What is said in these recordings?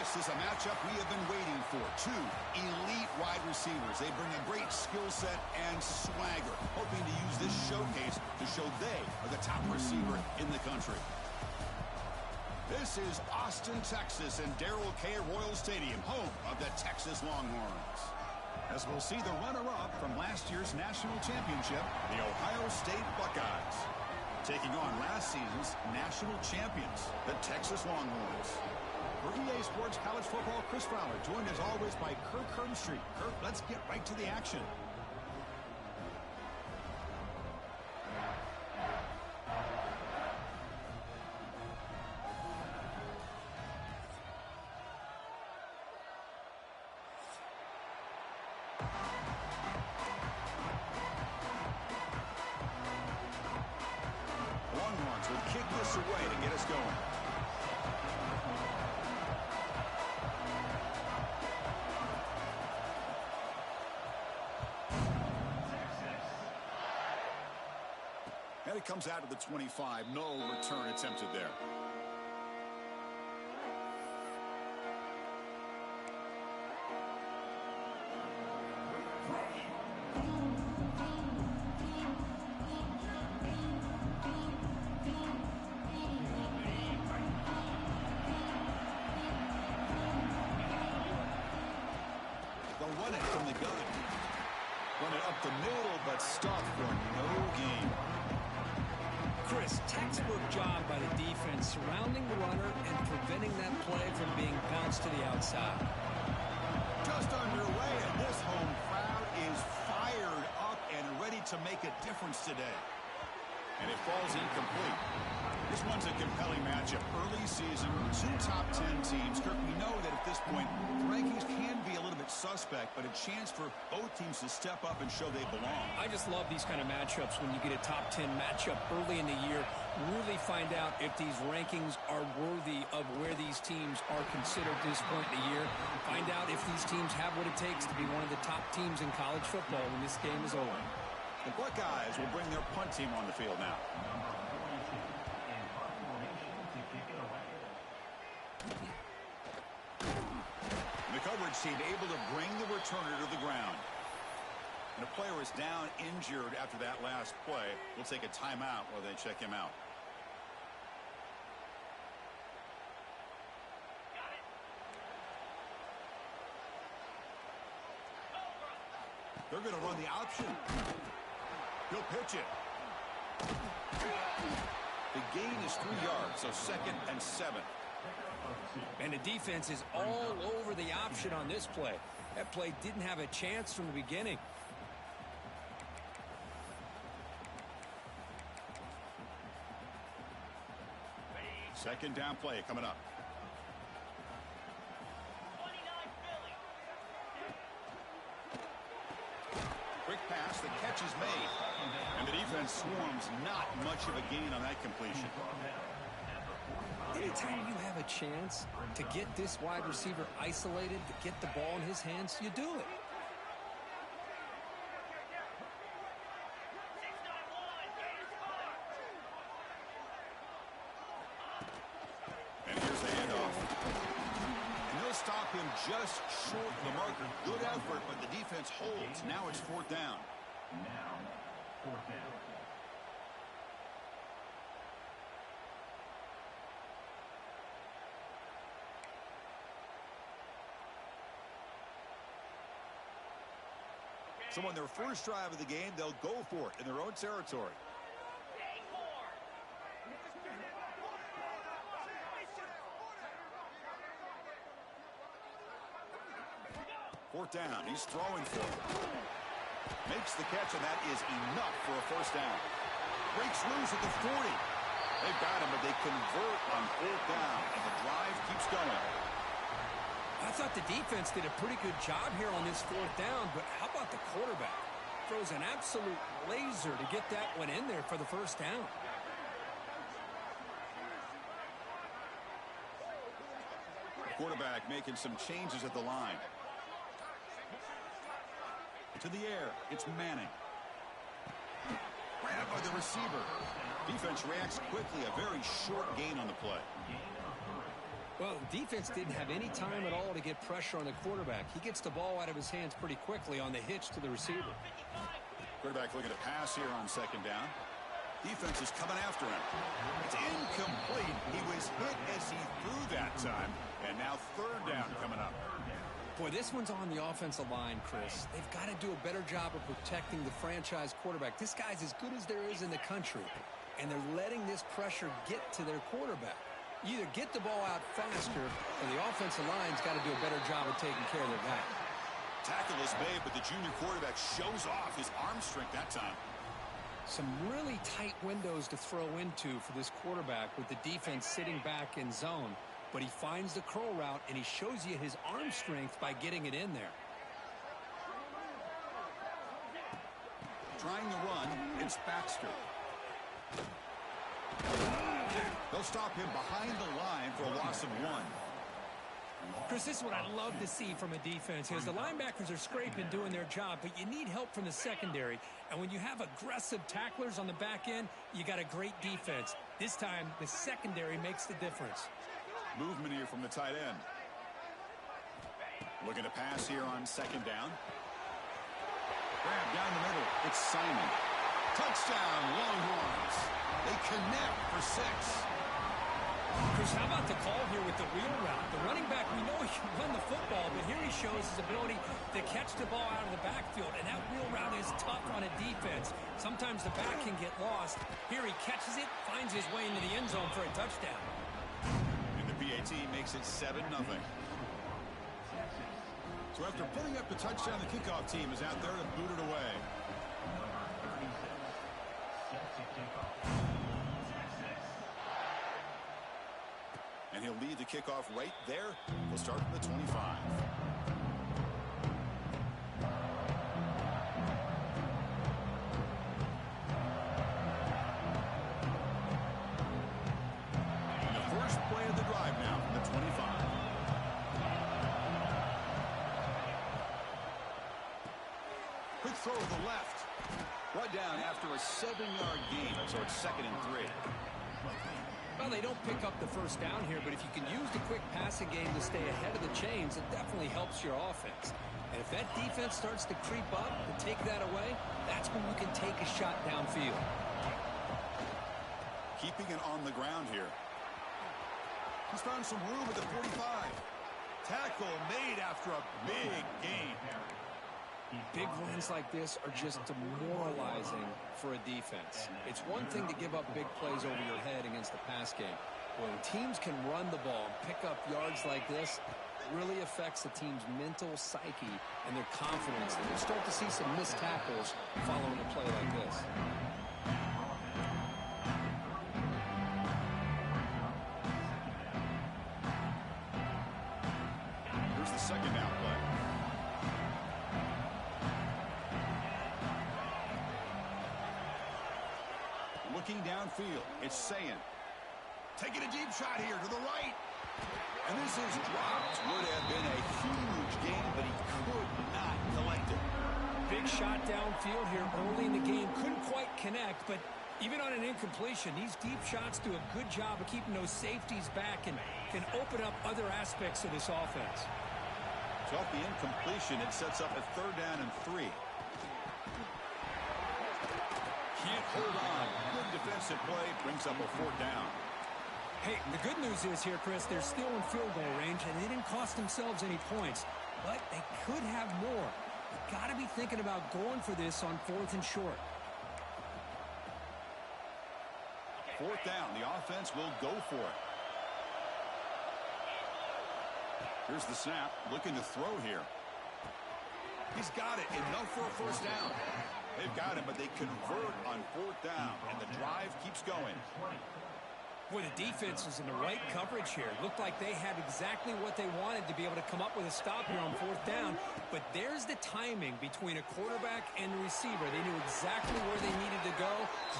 This is a matchup we have been waiting for. Two elite wide receivers. They bring a great skill set and swagger, hoping to use this showcase to show they are the top receiver in the country. This is Austin, Texas, and Darrell K. Royal Stadium, home of the Texas Longhorns. As we'll see the runner-up from last year's national championship, the Ohio State Buckeyes, taking on last season's national champions, the Texas Longhorns. For EA Sports College Football, Chris Fowler, joined as always by Kirk Herbstreit. Kirk, let's get right to the action. Longhorns will kick this away to get us going. And it comes out of the 25. No return attempted there. They'll run it from the gun. Run it up the middle, but stuffed for no gain. Chris, textbook job by the defense surrounding the runner and preventing that play from being bounced to the outside. Just underway, and this home crowd is fired up and ready to make a difference today. And it falls incomplete. This one's a compelling matchup. Early season, two top 10 teams. Kirk, we know that at this point, the rankings can be a little bit suspect, but a chance for both teams to step up and show they belong. I just love these kind of matchups when you get a top 10 matchup early in the year. Really find out if these rankings are worthy of where these teams are considered at this point in the year. Find out if these teams have what it takes to be one of the top teams in college football when this game is over. The Buckeyes will bring their punt team on the field now. The coverage team able to bring the returner to the ground. And a player is down injured after that last play. We'll take a timeout while they check him out. They're going to run the option. He'll pitch it. The gain is 3 yards, so 2nd and 7. And the defense is all over the option on this play. That play didn't have a chance from the beginning. Second down play coming up. Quick pass, the catch is made. And the defense swarms, not much of a gain on that completion. Anytime you have a chance to get this wide receiver isolated, to get the ball in his hands, you do it. And here's the handoff. And they'll stop him just short of the marker. Good effort, but the defense holds. Now it's 4th down. Now, 4th down. So on their first drive of the game, they'll go for it in their own territory. Fourth down, he's throwing for it. Makes the catch, and that is enough for a 1st down. Breaks loose at the 40. They've got him, but they convert on 4th down, and the drive keeps going. I thought the defense did a pretty good job here on this 4th down, but how about the quarterback? Throws an absolute laser to get that one in there for the 1st down. Quarterback making some changes at the line. To the air, it's Manning. Grabbed by the receiver. Defense reacts quickly, a very short gain on the play. Well, the defense didn't have any time at all to get pressure on the quarterback. He gets the ball out of his hands pretty quickly on the hitch to the receiver. Quarterback looking to pass here on second down. Defense is coming after him. It's incomplete. He was hit as he threw that time. And now third down coming up. Boy, this one's on the offensive line, Chris. They've got to do a better job of protecting the franchise quarterback. This guy's as good as there is in the country, and they're letting this pressure get to their quarterback. You either get the ball out faster, or the offensive line's got to do a better job of taking care of their guy. Tackle is made, but the junior quarterback shows off his arm strength that time. Some really tight windows to throw into for this quarterback with the defense sitting back in zone. But he finds the curl route, and he shows you his arm strength by getting it in there. Trying to run, it's Baxter. They'll stop him behind the line for a loss of 1. Chris, this is what I'd love to see from a defense. As the linebackers are scraping, doing their job, but you need help from the secondary. And when you have aggressive tacklers on the back end, you got a great defense. This time, the secondary makes the difference. Movement here from the tight end. Looking to pass here on second down. Grab down the middle. It's Simon. Touchdown, Longhorns. They connect for 6. Chris, how about the call here with the wheel route? The running back, we know he can run the football, but here he shows his ability to catch the ball out of the backfield, and that wheel route is tough on a defense. Sometimes the back can get lost. Here he catches it, finds his way into the end zone for a touchdown. PAT makes it 7-0. So after putting up the touchdown, the kickoff team is out there to boot it away. And he'll lead the kickoff right there. We'll start from the 25. Throw to the left. Brought down after a 7-yard gain, so it's 2nd and 3. Well, they don't pick up the first down here, but if you can use the quick passing game to stay ahead of the chains, it definitely helps your offense. And if that defense starts to creep up and take that away, that's when you can take a shot downfield. Keeping it on the ground here. He's found some room at the 45. Tackle made after a big gain. Big runs like this are just demoralizing for a defense. It's one thing to give up big plays over your head against the pass game. When teams can run the ball and pick up yards like this, it really affects the team's mental psyche and their confidence. And you start to see some missed tackles following a play like this. Here's the second down play. Looking downfield, it's Sayin. Taking a deep shot here to the right. And this is dropped. Would have been a huge gain, but he could not collect it. Big shot downfield here early in the game. Couldn't quite connect, but even on an incompletion, these deep shots do a good job of keeping those safeties back and can open up other aspects of this offense. So off the incompletion, it sets up a 3rd down and 3. Can't hold on. Good defensive play. Brings up a 4th down. Hey, the good news is here, Chris, they're still in field goal range, and they didn't cost themselves any points. But they could have more. You've got to be thinking about going for this on 4th and short. 4th down. The offense will go for it. Here's the snap. Looking to throw here. He's got it. Enough for a 1st down. They've got him, but they convert on 4th down, and the drive keeps going. Boy, the defense was in the right coverage here. Looked like they had exactly what they wanted to be able to come up with a stop here on 4th down. But there's the timing between a quarterback and the receiver. They knew exactly where they needed to go.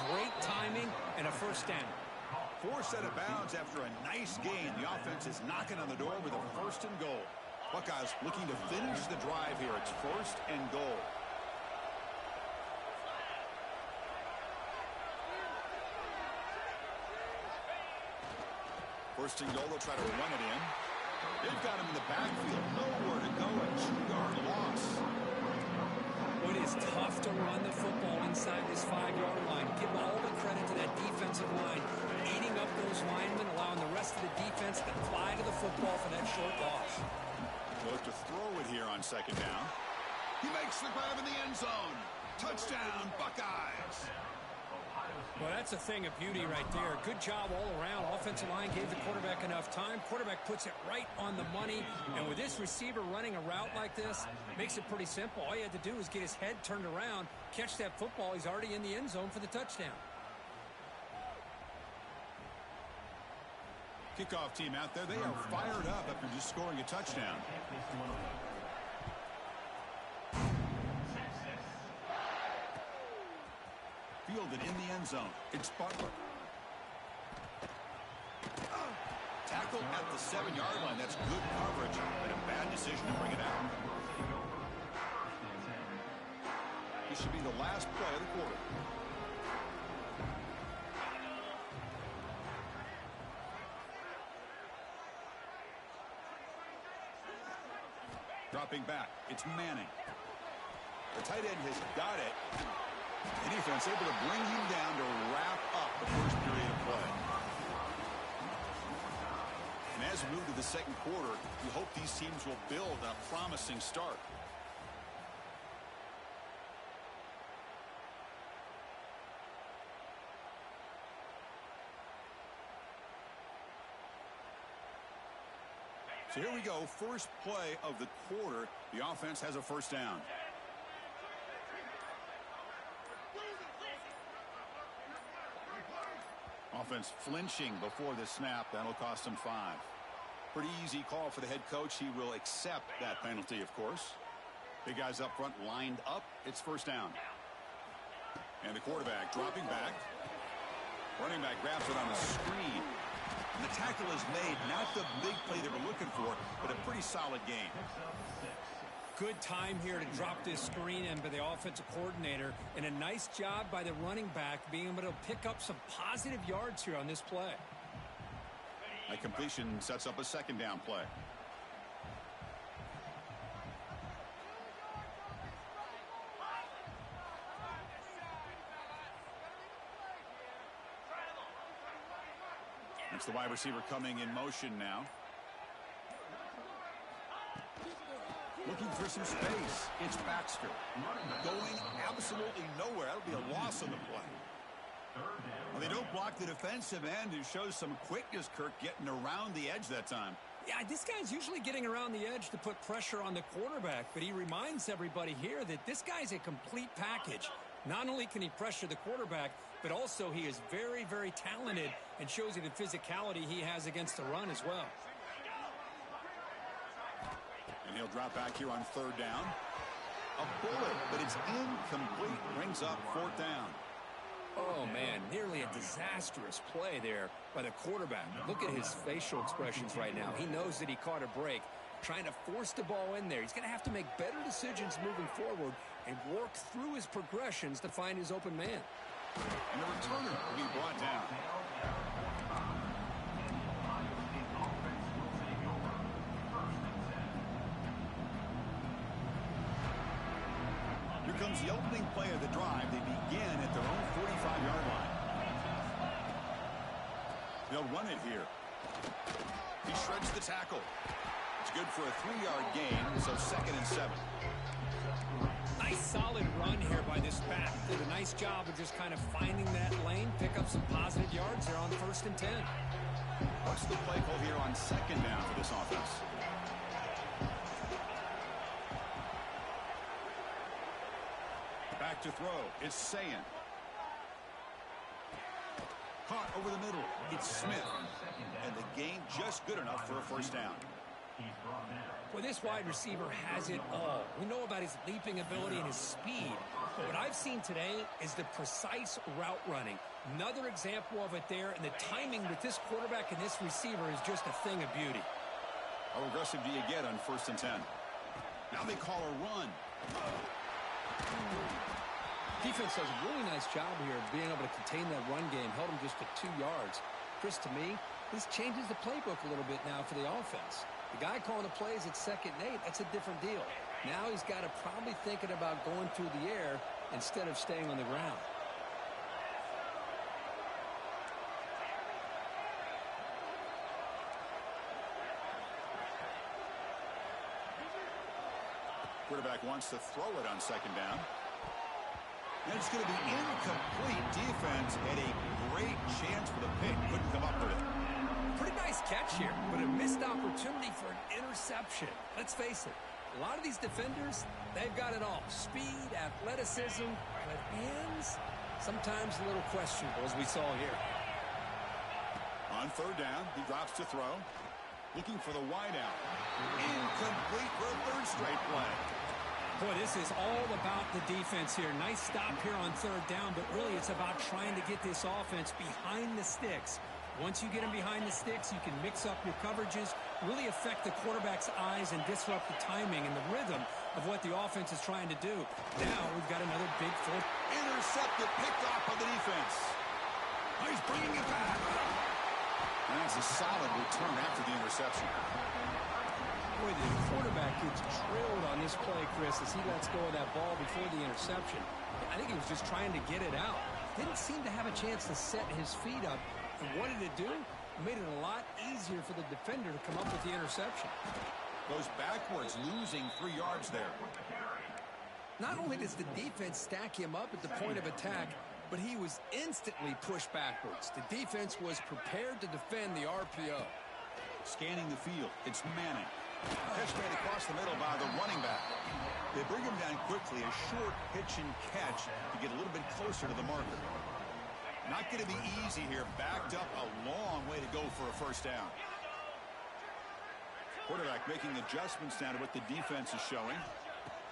Great timing and a 1st down. Forced out of bounds after a nice gain. The offense is knocking on the door with a 1st and goal. Buckeyes looking to finish the drive here. It's 1st and goal. First and goal, they'll try to run it in. They've got him in the backfield. Nowhere to go. A 2-yard loss. It is tough to run the football inside this 5-yard line. Give all the credit to that defensive line, eating up those linemen, allowing the rest of the defense to fly to the football for that short loss. They'll have to throw it here on second down. He makes the grab in the end zone. Touchdown, Buckeyes. Well, that's a thing of beauty right there. Good job all around. Offensive line gave the quarterback enough time. Quarterback puts it right on the money. And with this receiver running a route like this, makes it pretty simple. All you had to do is get his head turned around, catch that football. He's already in the end zone for the touchdown. Kickoff team out there. They are fired up after just scoring a touchdown. Fielded in the end zone. It's Butler. Tackle at the 7-yard line. That's good coverage, but a bad decision to bring it out. This should be the last play of the quarter. Dropping back. It's Manning. The tight end has got it. The defense able to bring him down to wrap up the first period of play. And as we move to the second quarter, we hope these teams will build on a promising start. So here we go, first play of the quarter. The offense has a first down. Offense flinching before the snap. That'll cost him 5. Pretty easy call for the head coach. He will accept that penalty, of course. Big guys up front lined up. It's first down. And the quarterback dropping back. Running back grabs it on the screen. And the tackle is made. Not the big play they were looking for, but a pretty solid game. Good time here to drop this screen in by the offensive coordinator, and a nice job by the running back being able to pick up some positive yards here on this play. A completion sets up a second down play. It's the wide receiver coming in motion now. Looking for some space. It's Baxter. Going absolutely nowhere. That'll be a loss on the play. Well, they don't block the defensive end, who shows some quickness, Kirk, getting around the edge that time. Yeah, this guy's usually getting around the edge to put pressure on the quarterback, but he reminds everybody here that this guy's a complete package. Not only can he pressure the quarterback, but also he is very, very talented and shows you the physicality he has against the run as well. And he'll drop back here on third down. A bullet, but it's incomplete. Brings up fourth down. Oh, man, nearly a disastrous play there by the quarterback. Look at his facial expressions right now. He knows that he caught a break, trying to force the ball in there. He's going to have to make better decisions moving forward and work through his progressions to find his open man. And the returner will be brought down. Here comes the opening play of the drive. They begin at their own 45-yard line. They'll run it here. He shreds the tackle. It's good for a 3-yard gain, so 2nd and 7. Nice solid run here by this back. Did a nice job of just kind of finding that lane, pick up some positive yards there on 1st and 10. What's the play call here on second down for this offense? Back to throw. It's Sayan. Caught over the middle. It's Smith. And the gain just good enough for a first down. Well, this wide receiver has it all. We know about his leaping ability and his speed. But what I've seen today is the precise route running. Another example of it there, and the timing with this quarterback and this receiver is just a thing of beauty. How aggressive do you get on 1st and 10? Now they call a run. Defense does a really nice job here of being able to contain that run game. Held him just to 2 yards. Chris, to me, This changes the playbook a little bit now for the offense. The guy calling the plays at 2nd and 8, that's a different deal. Now he's got to probably thinking about going through the air instead of staying on the ground. Quarterback wants to throw it on 2nd down. And it's going to be incomplete. Defense had a great chance for the pick. Couldn't come up with it. Pretty nice catch here, but a missed opportunity for an interception. Let's face it, a lot of these defenders, they've got it all. Speed, athleticism, but hands, sometimes a little questionable, as we saw here. On 3rd down, he drops to throw. Looking for the wideout. Incomplete for a 3rd straight play. Boy, this is all about the defense here. Nice stop here on 3rd down, but really it's about trying to get this offense behind the sticks. Once you get them behind the sticks, you can mix up your coverages, really affect the quarterback's eyes and disrupt the timing and the rhythm of what the offense is trying to do. Now we've got another big 4th. Intercepted, picked off by the defense. Oh, he's bringing it back. And that's a solid return after the interception. Boy, the quarterback gets drilled on this play, Chris, as he lets go of that ball before the interception. I think he was just trying to get it out. Didn't seem to have a chance to set his feet up. And what did it do? It made it a lot easier for the defender to come up with the interception. Goes backwards, losing 3 yards there. Not only does the defense stack him up at the point of attack, but he was instantly pushed backwards. The defense was prepared to defend the RPO. Scanning the field, it's Manning. Catch made across the middle by the running back. They bring him down quickly, a short pitch and catch to get a little bit closer to the marker. Not going to be easy here. Backed up a long way to go for a 1st down. Quarterback making adjustments now to what the defense is showing.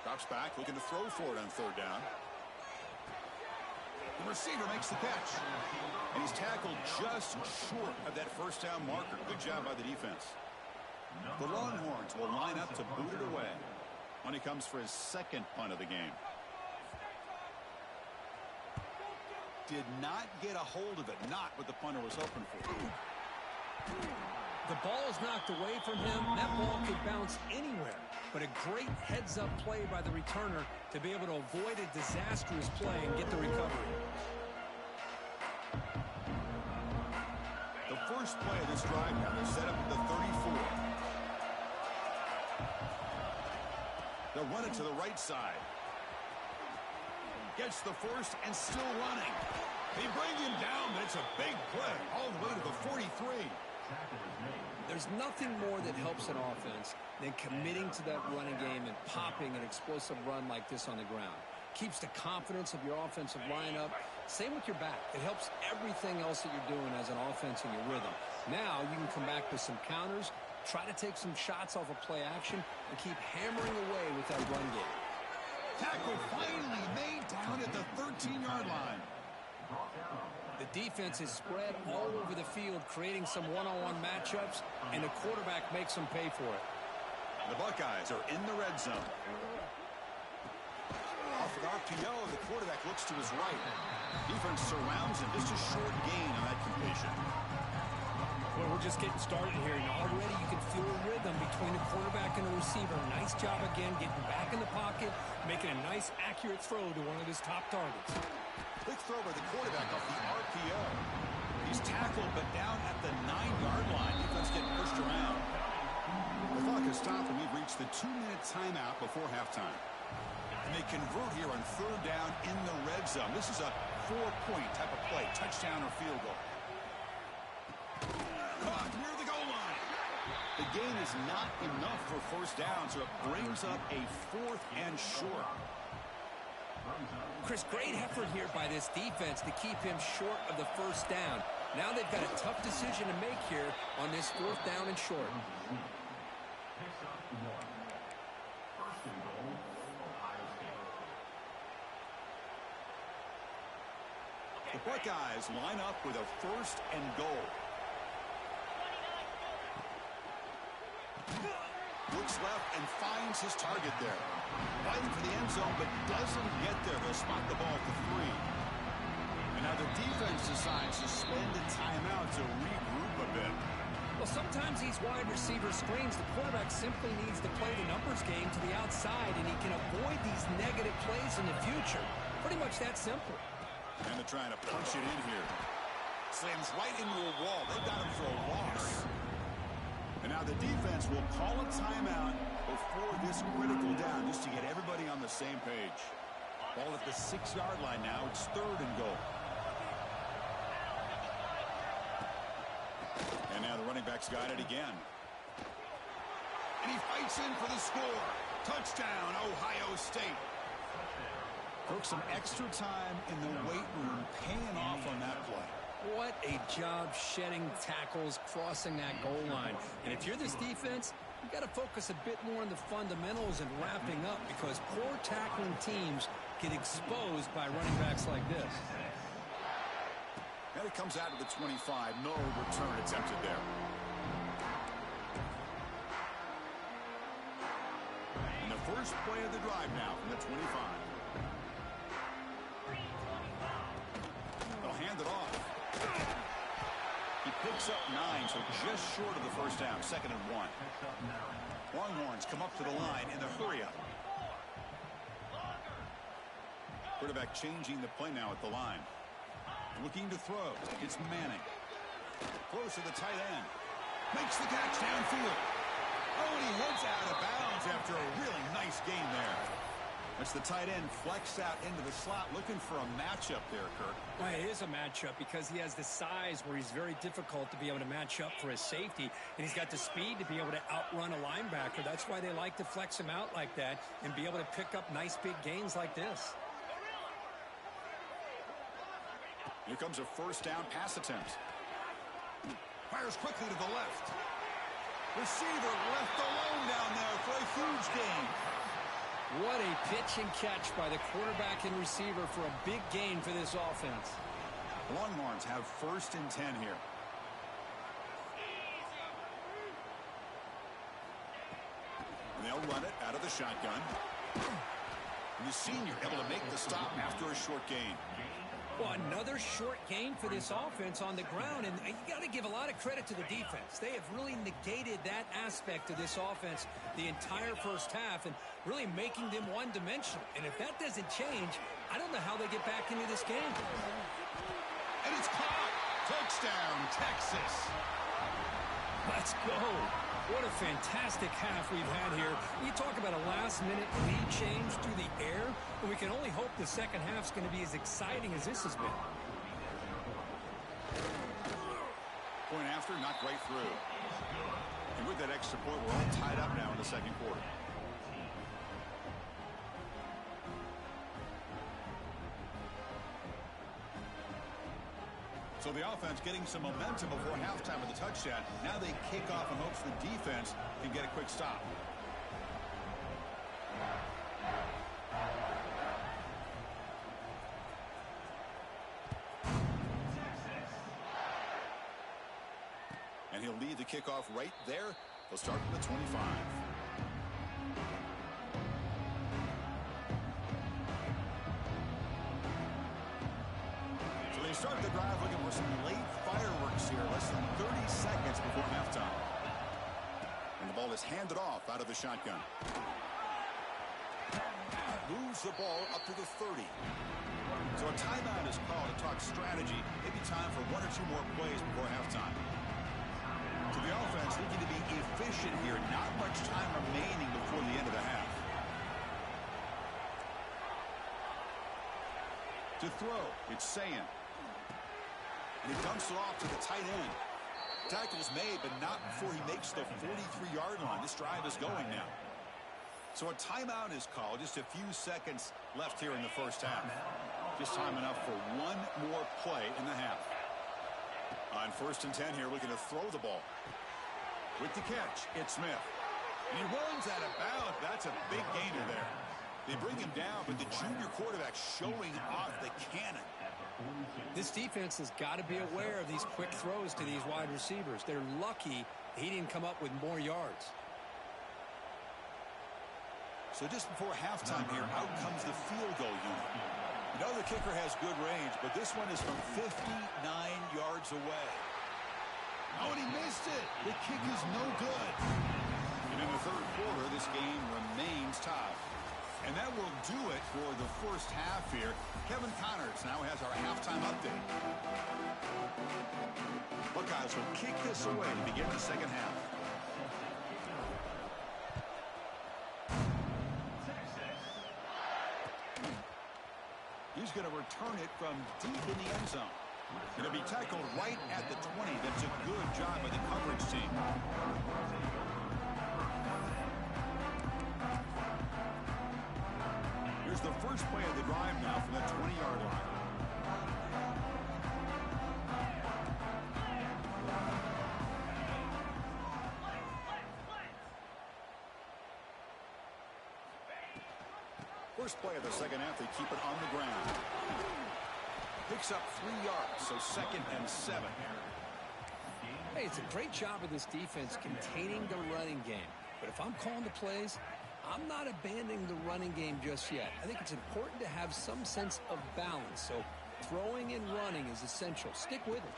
Drops back, looking to throw for it on 3rd down. The receiver makes the catch. And he's tackled just short of that 1st down marker. Good job by the defense. The Longhorns will line up to boot it away when he comes for his 2nd punt of the game. Did not get a hold of it. Not what the punter was hoping for. The ball is knocked away from him. That ball could bounce anywhere. But a great heads-up play by the returner to be able to avoid a disastrous play and get the recovery. The first play of this drive now is set up at the 34. They'll run it to the right side. Gets the first and still running. They bring him down, but it's a big play all the way to the 43. There's nothing more that helps an offense than committing to that running game and popping an explosive run like this on the ground. Keeps the confidence of your offensive lineup. Same with your back. It helps everything else that you're doing as an offense in your rhythm. Now you can come back with some counters, try to take some shots off of play action, and keep hammering away with that run game. Tackle finally made down at the 13-yard line. The defense is spread all over the field, creating some one-on-one matchups, and the quarterback makes them pay for it. The Buckeyes are in the red zone. Off an RPO, the quarterback looks to his right. Defense surrounds him. Just a short gain on that completion. Well, we're just getting started here, and already you can feel a rhythm between the quarterback and the receiver. Nice job again, getting back in the pocket, making a nice, accurate throw to one of his top targets. Quick throw by the quarterback off the RPO. He's tackled, but down at the 9-yard line. Defense getting pushed around. The clock has stopped, and we've reached the 2-minute timeout before halftime. And they convert here on 3rd down in the red zone. This is a 4-point type of play, touchdown or field goal. Caught near the goal line. The gain is not enough for 1st down, so it brings up a 4th and short. Chris, great effort here by this defense to keep him short of the 1st down. Now they've got a tough decision to make here on this 4th down and short. The Buckeyes line up with a 1st and goal. Looks left and finds his target there. Fighting for the end zone, but doesn't get there. They'll spot the ball at the 3. And now the defense decides to spend the timeout to regroup a bit. Well, sometimes these wide receiver screens, the quarterback simply needs to play the numbers game to the outside, and he can avoid these negative plays in the future. Pretty much that simple. And they're trying to punch it in here. Slams right into a wall. They've got him for a loss. And now the defense will call a timeout before this critical down, just to get everybody on the same page. Ball at the 6-yard line now. It's 3rd and goal. And now the running back's got it again. And he fights in for the score. Touchdown, Ohio State. Took some extra time in the weight room, paying off on that play. What a job shedding tackles, crossing that goal line. And if you're this defense, you've got to focus a bit more on the fundamentals and wrapping up, because poor tackling teams get exposed by running backs like this. And it comes out to the 25. No return attempted there. And the first play of the drive now from the 25. They'll hand it off. He picks up 9, so just short of the first down. 2nd and 1. Longhorns come up to the line in the hurry-up. Quarterback changing the play now at the line. Looking to throw. It's Manning. Throws to the tight end. Makes the catch downfield. Oh, and he heads out of bounds after a really nice game there. That's the tight end flexed out into the slot, looking for a matchup there, Kirk. Well, it is a matchup because he has the size where he's very difficult to be able to match up for his safety, and he's got the speed to be able to outrun a linebacker. That's why they like to flex him out like that and be able to pick up nice big gains like this. Here comes a first down pass attempt. Fires quickly to the left. Receiver left alone down there for a huge gain. What a pitch and catch by the quarterback and receiver for a big gain for this offense. Longhorns have 1st and 10 here. And they'll run it out of the shotgun. And the senior able to make the stop after a short gain. Well, another short gain for this offense on the ground, and you got to give a lot of credit to the defense. They have really negated that aspect of this offense the entire first half and really making them one-dimensional. And if that doesn't change, I don't know how they get back into this game. And it's caught. Touchdown, Texas. Let's go. What a fantastic half we've had here. You talk about a last-minute lead change through the air, and we can only hope the second half's going to be as exciting as this has been. Point after, knocked right through. And with that extra point, we're all tied up now in the second quarter. So the offense getting some momentum before halftime with the touchdown. Now they kick off in hopes the defense can get a quick stop. And he'll lead the kickoff right there. They'll start from the 25. Start the drive looking for some late fireworks here. Less than 30 seconds before halftime. And the ball is handed off out of the shotgun. Moves the ball up to the 30. So a timeout is called to talk strategy. Maybe time for 1 or 2 more plays before halftime. To the offense looking to be efficient here. Not much time remaining before the end of the half. To throw, it's Sayin. And he dumps it off to the tight end. Tackle's made, but not before he makes the 43-yard line. This drive is going now. So a timeout is called. Just a few seconds left here in the first half. Just time enough for 1 more play in the half. On 1st and 10 here, looking to throw the ball. With the catch, it's Smith. And he runs out of bounds. That's a big gainer there. They bring him down, but the junior quarterback showing off the cannon. This defense has got to be aware of these quick throws to these wide receivers. They're lucky he didn't come up with more yards. So just before halftime here, out comes the field goal unit. You know the kicker has good range, but this one is from 59 yards away. Oh, and he missed it. The kick is no good. And in the third quarter, this game remains tied. And that will do it for the first half here. Kevin Connors now has our halftime update. Buckeyes will kick this away to begin the second half. He's going to return it from deep in the end zone. Going to be tackled right at the 20. That's a good job by the coverage team. Here's the first play of the drive now from the 20-yard line. First play of the second half, they keep it on the ground. Picks up 3 yards, so 2nd and 7. Hey, it's a great job of this defense containing the running game. But if I'm calling the plays, I'm not abandoning the running game just yet. I think it's important to have some sense of balance. So throwing and running is essential. Stick with it.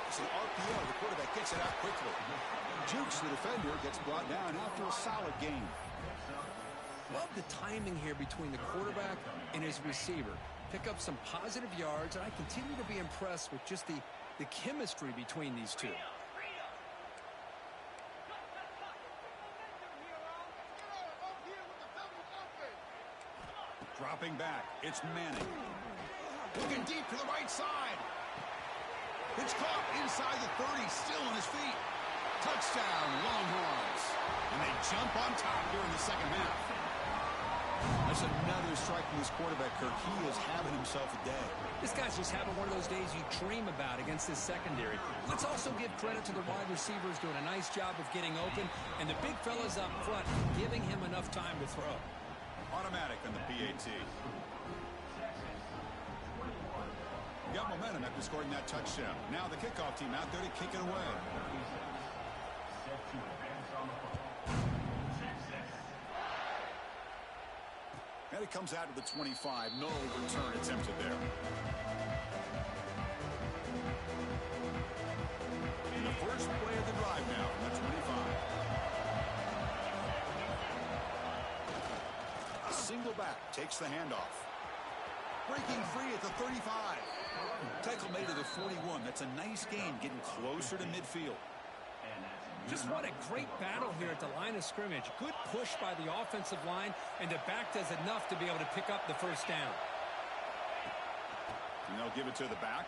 It's an RPO. The quarterback gets it out quickly. Jukes, the defender, gets brought down after a solid game. Love the timing here between the quarterback and his receiver. Pick up some positive yards, and I continue to be impressed with just the chemistry between these two. Dropping back, it's Manning. Looking deep to the right side. It's caught inside the 30, still on his feet. Touchdown, Longhorns. And they jump on top here in the second half. That's another strike from this quarterback, Kirk. He is having himself a day. This guy's just having one of those days you dream about against this secondary. Let's also give credit to the wide receivers doing a nice job of getting open, and the big fellas up front giving him enough time to throw. Automatic on the PAT. Got momentum after scoring that touchdown. Now the kickoff team out there to kick it away. And it comes out to the 25. No return attempted there. And the first play of the drive now from the 25. A single back takes the handoff. Breaking free at the 35. Tackle made to the 41. That's a nice gain, getting closer to midfield. Just what a great battle here at the line of scrimmage. Good push by the offensive line, and the back does enough to be able to pick up the first down. And they'll give it to the back.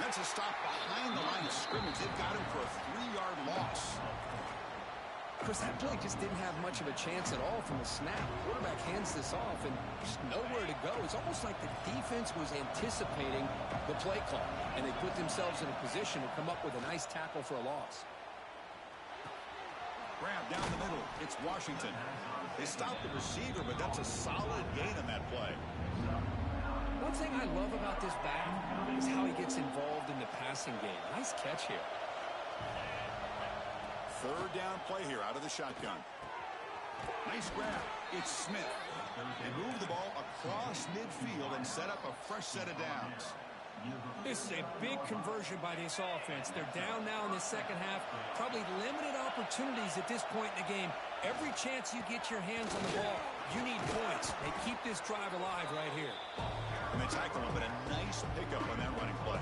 That's a stop behind the line of scrimmage. They've got him for a 3-yard loss. Of course, that play just didn't have much of a chance at all from the snap. Quarterback hands this off, and just nowhere to go. It's almost like the defense was anticipating the play call, and they put themselves in a position to come up with a nice tackle for a loss. Grab down the middle. It's Washington. They stopped the receiver, but that's a solid gain on that play. One thing I love about this back is how he gets involved in the passing game. Nice catch here. Third down play here out of the shotgun. Nice grab. It's Smith. They move the ball across midfield and set up a fresh set of downs. This is a big conversion by this offense. They're down now in the second half. Probably limited opportunities at this point in the game. Every chance you get your hands on the ball, you need points. They keep this drive alive right here. And they tackle him, but a nice pickup on that running play.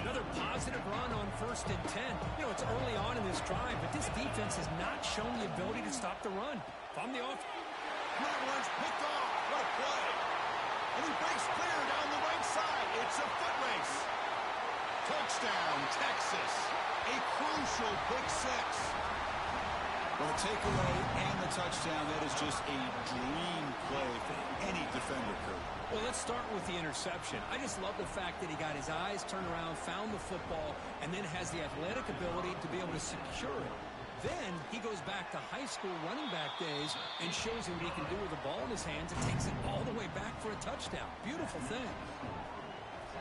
Another positive run on 1st and 10. You know, it's early on in this drive, but this defense has not shown the ability to stop the run. If I'm the offense. Runs picked off. What a play. And he breaks clear down the right side. It's a foot race. Touchdown, Texas. A crucial pick six. Well, the takeaway and the touchdown, that is just a dream play for any defender, Kurt. Well, let's start with the interception. I just love the fact that he got his eyes turned around, found the football, and then has the athletic ability to be able to secure it. Then he goes back to high school running back days and shows him what he can do with the ball in his hands and takes it all the way back for a touchdown. Beautiful thing.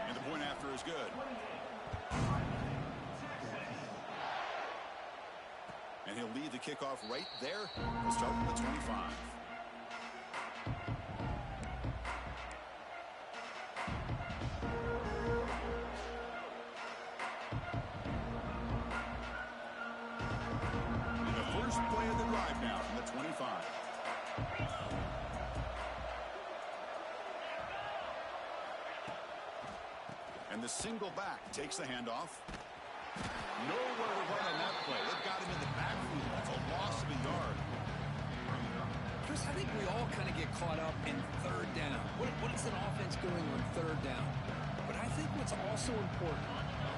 And the point after is good. And he'll lead the kickoff right there. We'll start with the 25. the single back takes the handoff. Nowhere to run on that play. They've got him in the backfield. That's a loss of a yard. Chris, I think we all kind of get caught up in third down. What is an offense doing on third down? But I think what's also important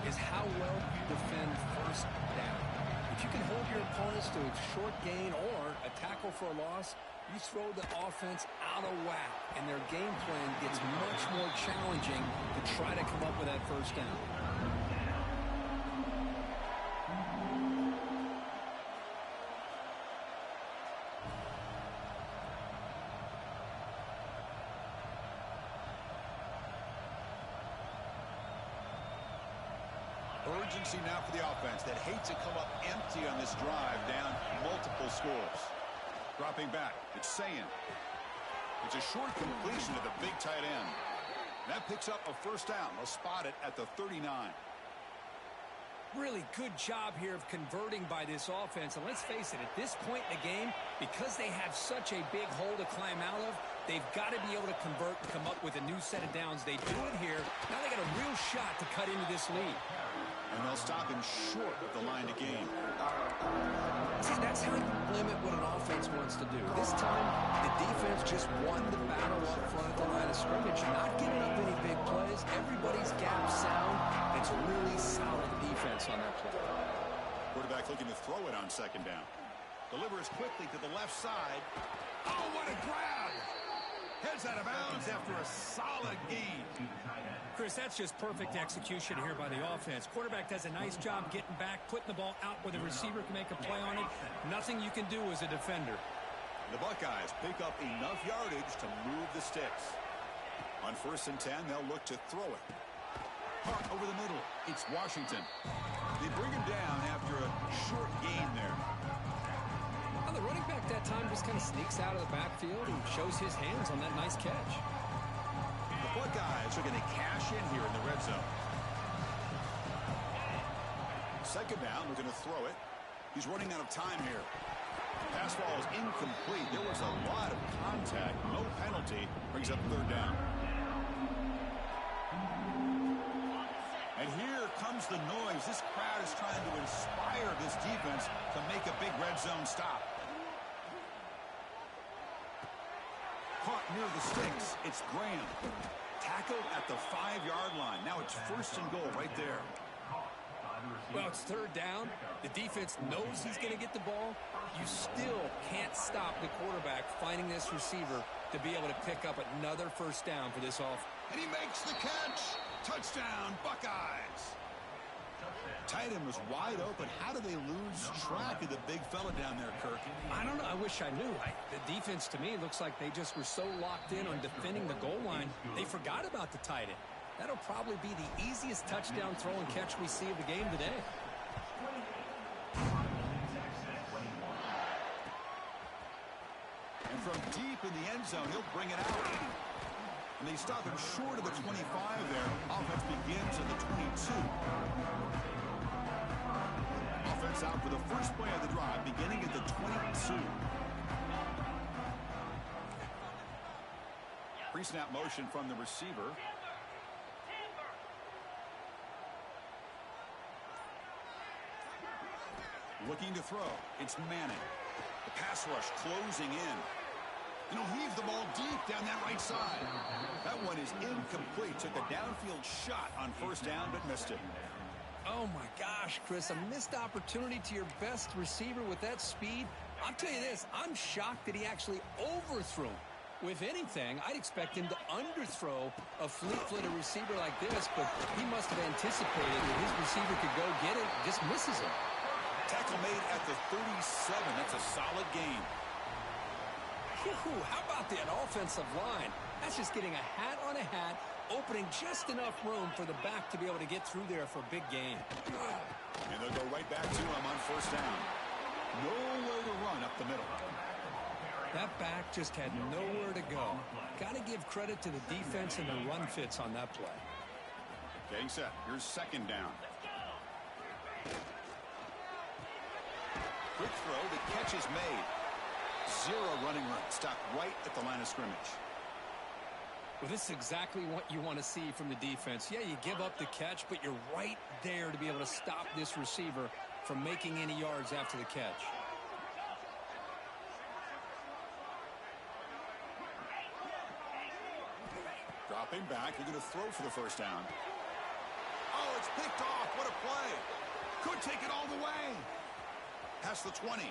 is how well you defend first down. If you can hold your opponents to a short gain or a tackle for a loss, you throw the offense out of whack, and their game plan gets much more challenging to try to come up with that first down. Urgency now for the offense that hate to come up empty on this drive, down multiple scores. Dropping back, it's Sayin. It's a short completion to the big tight end. That picks up a first down. They'll spot it at the 39. Really good job here of converting by this offense. And let's face it, at this point in the game, because they have such a big hole to climb out of, they've got to be able to convert and come up with a new set of downs. They do it here. Now they got a real shot to cut into this lead. And they'll stop him short of the line to gain. See, that's how you limit what an offense wants to do. This time, the defense just won the battle up front at the line of scrimmage, not giving up any big plays. Everybody's gap sound. It's really solid defense on that play. Quarterback looking to throw it on second down. Delivers quickly to the left side. Oh, what a grab! Heads out of bounds after a solid gain. Chris, that's just perfect execution here by the offense. Quarterback does a nice job getting back, putting the ball out where the receiver can make a play on it. Nothing you can do as a defender. The Buckeyes pick up enough yardage to move the sticks. On 1st and 10, they'll look to throw it. Hart over the middle. It's Washington. They bring him down after a short gain there. Well, the running back that time just kind of sneaks out of the backfield and shows his hands on that nice catch. The Buckeyes are going to cash in here in the red zone. Second down, we're going to throw it. He's running out of time here. Pass ball is incomplete. There was a lot of contact. No penalty. Brings up third down. And here comes the noise. This crowd is trying to inspire this defense to make a big red zone stop. Caught near the sticks. It's Graham. Tackled at the 5-yard line. Now it's 1st and goal right there. Well, it's third down. The defense knows he's going to get the ball. You still can't stop the quarterback finding this receiver to be able to pick up another first down for this offense. And he makes the catch. Touchdown, Buckeyes. Tight end was wide open. How do they lose track of the big fella down there, Kirk? I don't know. I wish I knew. The defense, to me, looks like they just were so locked in on defending the goal line, they forgot about the tight end. That'll probably be the easiest touchdown throw and catch we see of the game today. And from deep in the end zone, he'll bring it out. And they stop him short of the 25 there. Offense begins at the 22. Offense out for the first play of the drive, beginning at the 22. Pre-snap motion from the receiver. Looking to throw. It's Manning. The pass rush closing in. And he'll heave the ball deep down that right side. That one is incomplete. Took a downfield shot on first down, but missed it. Oh, my gosh, Chris, a missed opportunity to your best receiver with that speed. I'll tell you this, I'm shocked that he actually overthrew. With anything, I'd expect him to underthrow a fleet-footed receiver like this, but he must have anticipated that his receiver could go get it, just misses it. Tackle made at the 37. That's a solid gain. Whew, how about that offensive line? That's just getting a hat on a hat, opening just enough room for the back to be able to get through there for a big gain. And they'll go right back to him on first down. Nowhere to run up the middle. That back just had nowhere to go. Got to give credit to the defense and the run fits on that play. Getting set. Here's second down. Quick throw. The catch is made. Zero running room. Stopped right at the line of scrimmage. Well, this is exactly what you want to see from the defense. Yeah, you give up the catch, but you're right there to be able to stop this receiver from making any yards after the catch. Dropping back, they're going to throw for the first down. Oh, it's picked off. What a play. Could take it all the way. Past the 20.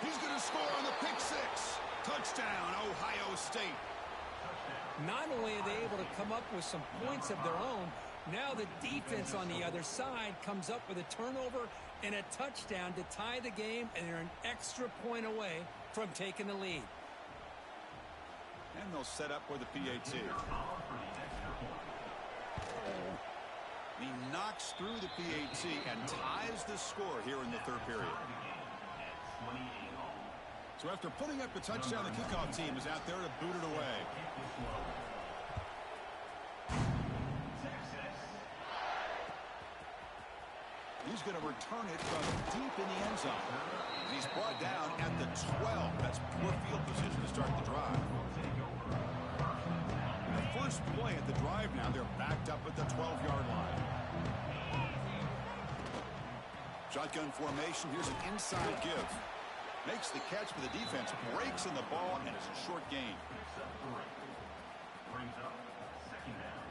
He's going to score on the pick six. Touchdown, Ohio State. Not only are they able to come up with some points of their own, now the defense on the other side comes up with a turnover and a touchdown to tie the game, and they're an extra point away from taking the lead. And they'll set up for the PAT. He knocks through the PAT and ties the score here in the third period. So after putting up the touchdown, the kickoff team is out there to boot it away. He's going to return it from deep in the end zone. He's brought down at the 12. That's poor field position to start the drive. The first play at the drive now, they're backed up at the 12-yard line. Shotgun formation. Here's an inside give. Makes the catch, but the defense breaks in the ball, and it's a short gain. Brings up second down.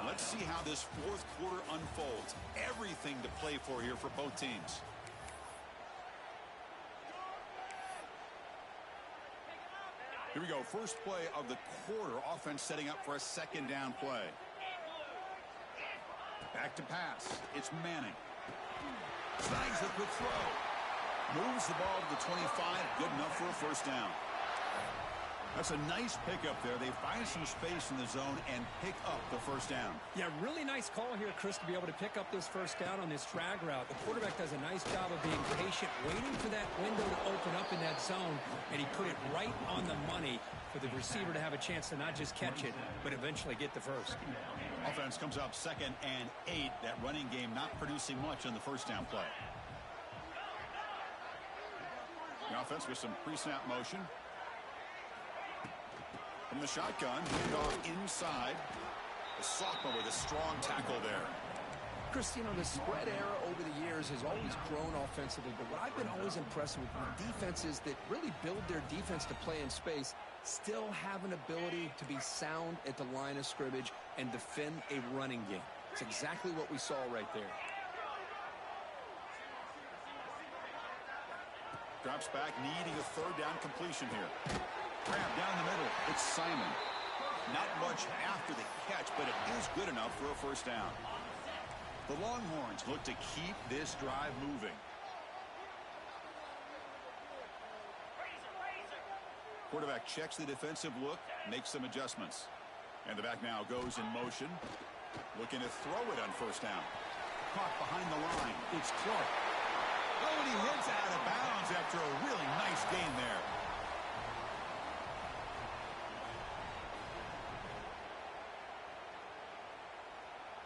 Let's see how this fourth quarter unfolds. Everything to play for here for both teams. Here we go. First play of the quarter. Offense setting up for a second down play. Back to pass. It's Manning. Snags the quick throw. Moves the ball to the 25. Good enough for a first down. That's a nice pickup there. They find some space in the zone and pick up the first down. Yeah, really nice call here, Chris, to be able to pick up this first down on this drag route. The quarterback does a nice job of being patient, waiting for that window to open up in that zone, and he put it right on the money for the receiver to have a chance to not just catch it, but eventually get the first. Offense comes up 2nd and 8. That running game not producing much on the first down play. The offense with some pre-snap motion. From the shotgun, hand off inside. The sophomore with a strong tackle there. Chris, you know, the spread era over the years has always grown offensively, but what I've been always impressed with defenses that really build their defense to play in space still have an ability to be sound at the line of scrimmage and defend a running game. It's exactly what we saw right there. Drops back, needing a third down completion here. Grab down the middle. It's Simon. Not much after the catch, but it is good enough for a first down. The Longhorns look to keep this drive moving. Quarterback checks the defensive look, makes some adjustments. And the back now goes in motion. Looking to throw it on first down. Caught behind the line. It's Clark. Oh, and he hits out of bounds after a really nice gain there.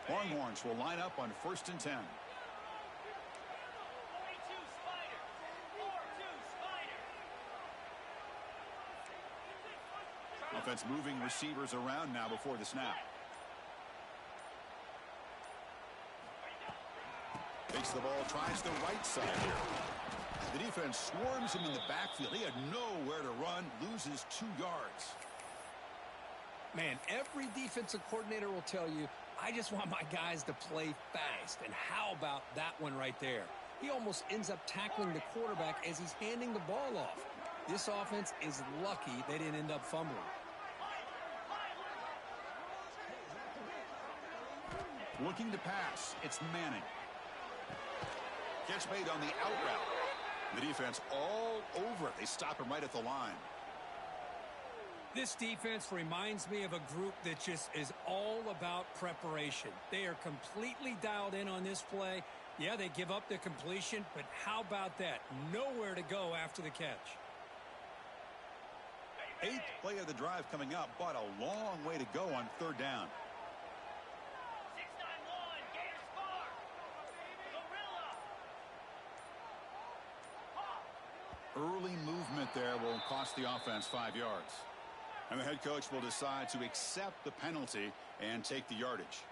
Longhorns will line up on 1st and 10. Offense moving receivers around now before the snap. Takes the ball, tries the right side here. The defense swarms him in the backfield. He had nowhere to run, loses 2 yards. Man, every defensive coordinator will tell you, I just want my guys to play fast. And how about that one right there? He almost ends up tackling the quarterback as he's handing the ball off. This offense is lucky they didn't end up fumbling. Looking to pass. It's Manning. Catch made on the out route. The defense all over it. They stop him right at the line. This defense reminds me of a group that just is all about preparation. They are completely dialed in on this play. Yeah, they give up the completion, but how about that? Nowhere to go after the catch. 8th play of the drive coming up, but a long way to go on 3rd down. Early movement there will cost the offense 5 yards. And the head coach will decide to accept the penalty and take the yardage.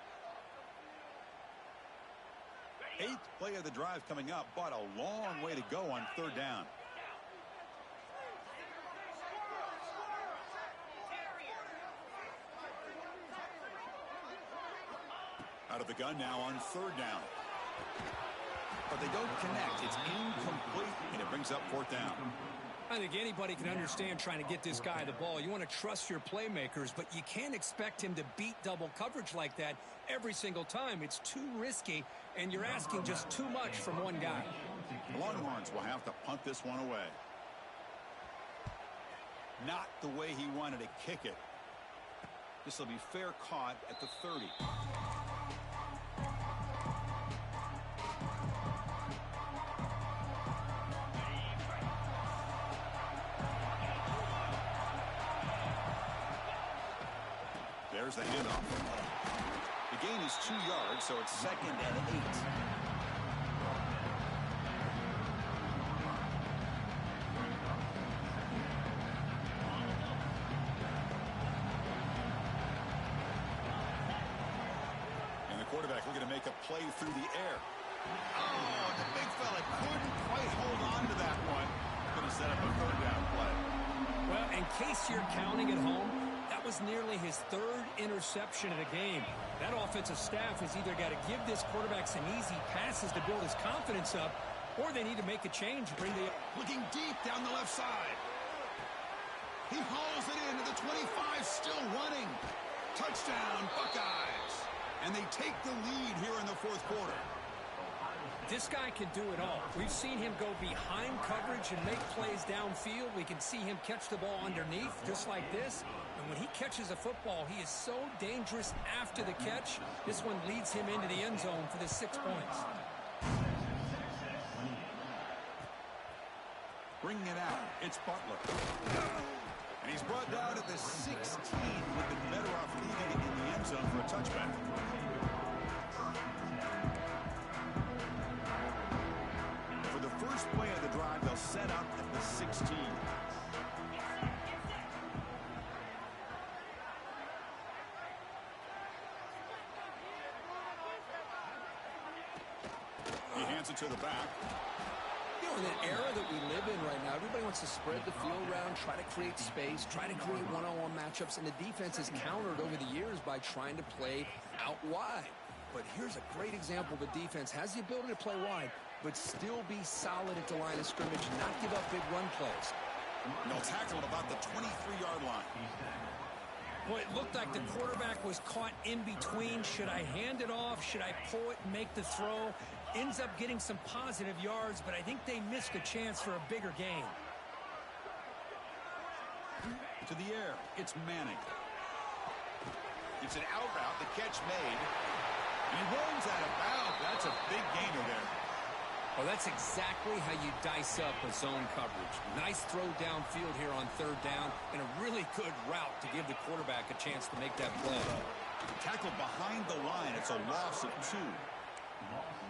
8th play of the drive coming up, but a long way to go on 3rd down. Out of the gun now on 3rd down. But they don't connect. It's incomplete, and it brings up 4th down. I think anybody can understand trying to get this guy the ball. You want to trust your playmakers, but you can't expect him to beat double coverage like that every single time. It's too risky, and you're asking just too much from one guy. The Longhorns will have to punt this one away. Not the way he wanted to kick it. This will be fair caught at the 30. There's the handoff. The gain is 2 yards, so it's 2nd and 8. And the quarterback looking to make a play through the air. Oh, the big fella couldn't quite hold on to that one. Going to set up a 3rd down play. Well, in case you're counting at home, that was nearly his 3rd interception of the game. That offensive staff has either got to give this quarterback some easy passes to build his confidence up, or they need to make a change and bring the... Looking deep down the left side. He hauls it into the 25, still running. Touchdown, Buckeyes. And they take the lead here in the 4th quarter. This guy can do it all. We've seen him go behind coverage and make plays downfield. We can see him catch the ball underneath, just like this. And when he catches a football, he is so dangerous after the catch. This one leads him into the end zone for the 6 points. Bringing it out, it's Butler. And he's brought down at the 16. Would have been better off leaving it in the end zone for a touchback. For the first play of the drive, they'll set up at the 16. He hands it to the back. You know, in the era that we live in right now, everybody wants to spread the field around, try to create space, try to create one-on-one matchups, and the defense has countered over the years by trying to play out wide. But here's a great example of a defense has the ability to play wide, but still be solid at the line of scrimmage and not give up big run plays. And they'll tackle at about the 23-yard line. Well, it looked like the quarterback was caught in between. Should I hand it off? Should I pull it and make the throw? Ends up getting some positive yards, but I think they missed a chance for a bigger gain. To the air, it's Manning. It's an out route, the catch made. And he runs out of bounds. That's a big gainer there. Well, that's exactly how you dice up a zone coverage. Nice throw downfield here on 3rd down, and a really good route to give the quarterback a chance to make that play. Tackled behind the line. It's a loss of 2.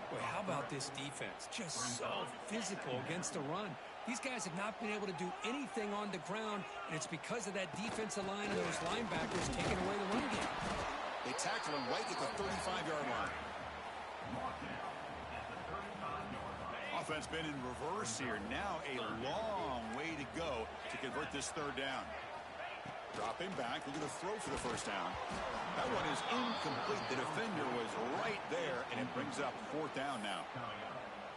Boy, how about this defense? Just so physical against the run. These guys have not been able to do anything on the ground, and it's because of that defensive line and those linebackers taking away the run game. They tackle him right at the 35-yard line. Offense been in reverse here. Now a long way to go to convert this 3rd down. Dropping back, looking to throw for the 1st down. That one is incomplete. The defender was right there, and it brings up 4th down now.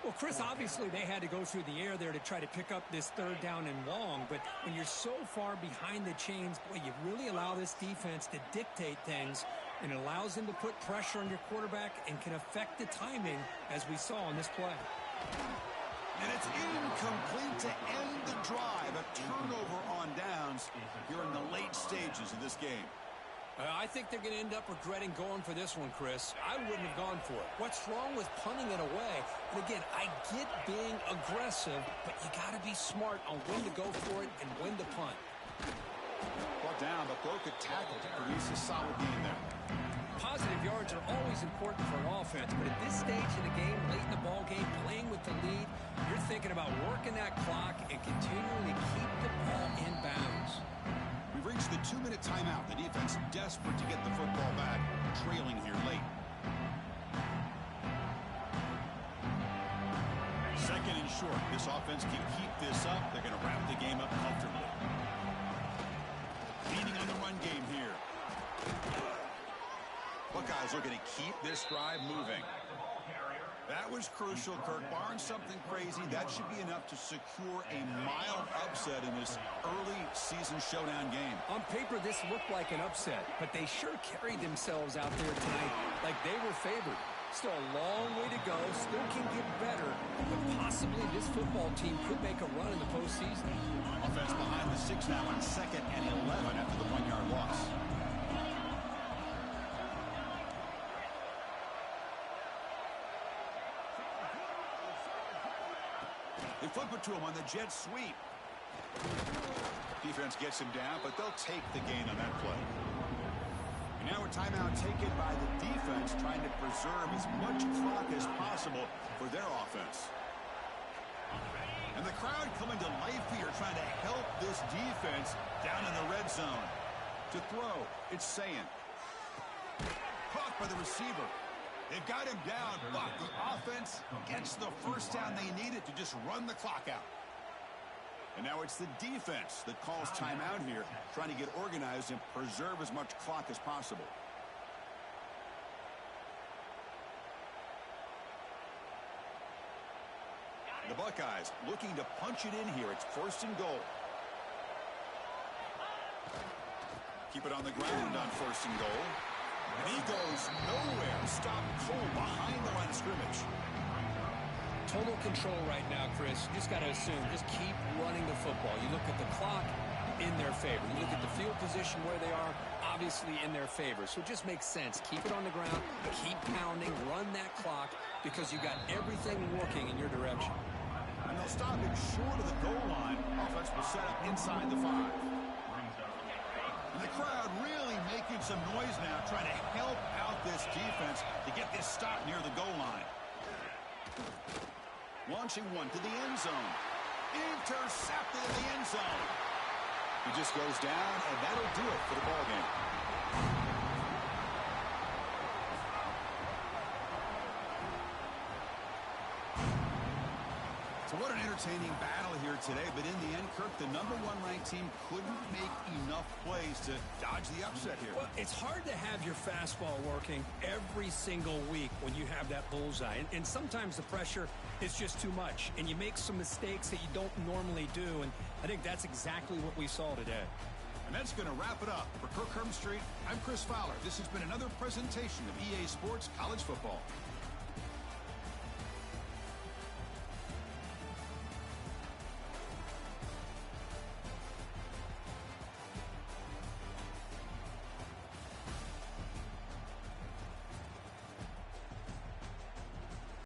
Well, Chris, obviously they had to go through the air there to try to pick up this 3rd down and long, but when you're so far behind the chains, boy, you really allow this defense to dictate things, and it allows them to put pressure on your quarterback and can affect the timing, as we saw on this play. And it's incomplete to end the drive. A turnover on downs here in the late stages of this game. I think they're going to end up regretting going for this one, Chris. I wouldn't have gone for it. What's wrong with punting it away? And again, I get being aggressive, but you got to be smart on when to go for it and when to punt. Brought down, but broke a tackle to produce a solid gain there. Positive yards are always important for an offense, but at this stage of the game, late in the ball game, playing with the lead, you're thinking about working that clock and continually keep the ball in bounds. We've reached the 2-minute timeout. The defense desperate to get the football back, trailing here late. Second and short. This offense can keep this up. They're going to wrap the game up comfortably. Leaning on the run game here. Buckeyes looking to keep this drive moving. That was crucial, Kirk Barnes. Something crazy. That should be enough to secure a mild upset in this early season showdown game. On paper, this looked like an upset, but they sure carried themselves out there tonight like they were favored. Still a long way to go. Still can get better, but possibly this football team could make a run in the postseason. Offense behind the 6 now on 2nd and 11 after the 1-yard loss. They flip it to him on the jet sweep. Defense gets him down, but they'll take the gain on that play. And now a timeout taken by the defense, trying to preserve as much clock as possible for their offense. And the crowd coming to life here, trying to help this defense down in the red zone. To throw, it's Sayin. Caught by the receiver. They've got him down, but the offense gets the first down they needed to just run the clock out. And now it's the defense that calls timeout here, trying to get organized and preserve as much clock as possible. The Buckeyes looking to punch it in here. It's 1st and goal. Keep it on the ground on 1st and goal. And he goes nowhere. Stop cold behind the line of scrimmage. Total control right now, Chris. You just got to assume, just keep running the football. You look at the clock, in their favor. You look at the field position where they are, obviously in their favor. So it just makes sense. Keep it on the ground, keep pounding, run that clock, because you got everything working in your direction. And they'll stop it short of the goal line. Offense will set up inside the 5. And the crowd really making some noise now, trying to help out this defense to get this stop near the goal line. Launching one to the end zone. Intercepted in the end zone. He just goes down, and that'll do it for the ball game. So what an entertaining battle here today, but in the end, Kirk, the #1 ranked team couldn't make enough plays to dodge the upset here. Well, it's hard to have your fastball working every single week when you have that bullseye. And sometimes the pressure is just too much, and you make some mistakes that you don't normally do, and I think that's exactly what we saw today. And that's going to wrap it up. For Kirk Herbstreit, I'm Chris Fowler. This has been another presentation of EA Sports College Football.